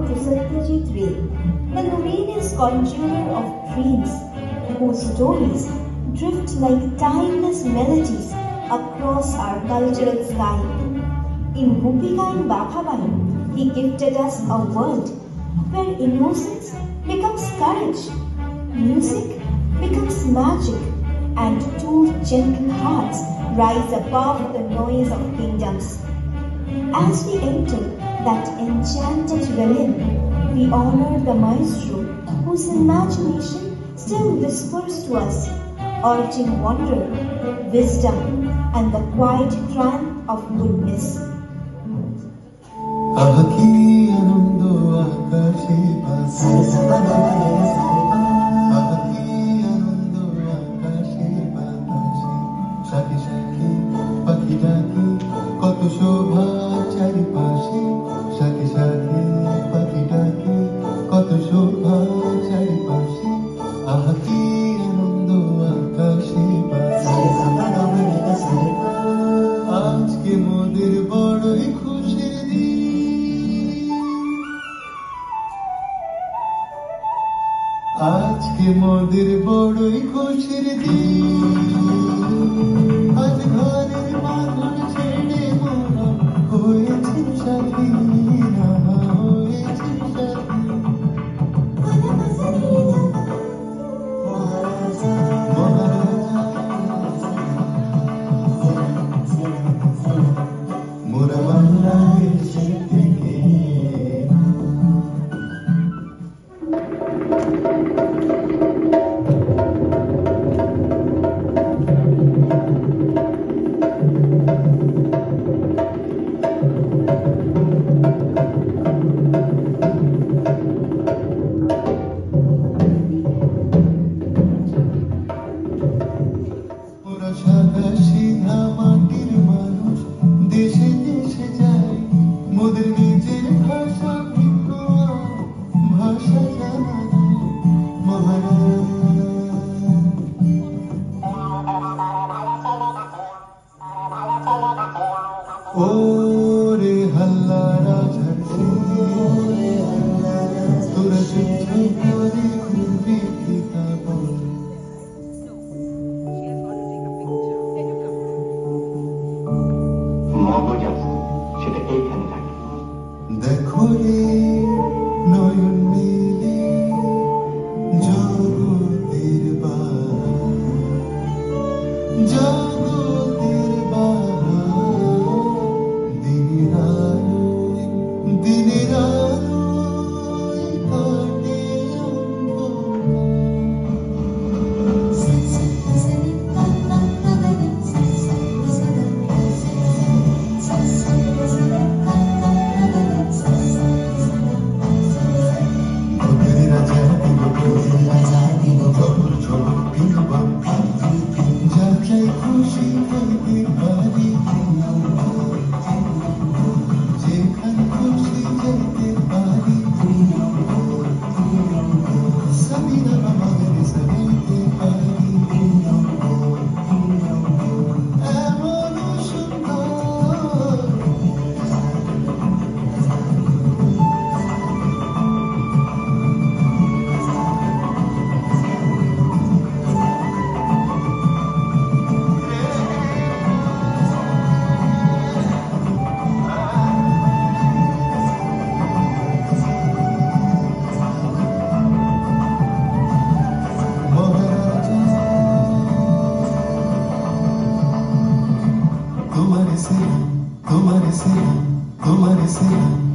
to Satyajit Ray, the luminous conjurer of dreams, whose stories drift like timeless melodies across our cultural sky. In Bhupika and Bakhabai, he gifted us a world where innocence becomes courage, music becomes magic, and two gentle hearts rise above the noise of kingdoms. As we enter that enchanted realm, we honor the maestro whose imagination still whispers to us, urging wonder, wisdom, and the quiet triumph of goodness. কত শোভা চারিপাশে সাথে সাথে পাখি ডাকে কত শোভা চারিপাশে আহা কি আনন্দ আকাশে আজকে মোদের বড়ই খুশির দিন আজকে মোদের বড়ই খুশির দিন আজ ঘরের বাঁধন ছেড়ে মোরা হয়েছে স্বাধীন হয়েছে স্বাধীন মোরা বাংলাদেশের থেকে সাদা সিধা মাটির মানুষ দেশে দেশে যায় মোদের নিজের ভাষা ভিন্ন ভাষা জানা ওরে হাল্লা রাজার তোরা যুদ্ধ করে ঘুরবি পিতা বল মগজ আছে সেটা এইখানে থাকে দেখো রে নয়ন মিলে জগতের জগতের দিনের আলোয় দিনের আলোয় কাটে খুশি হইতে পারি যেখানে খুশি যেতে পারি সাবিনা আমাদের সাবিতে পারি এমন সুন্দর তোমার সেরা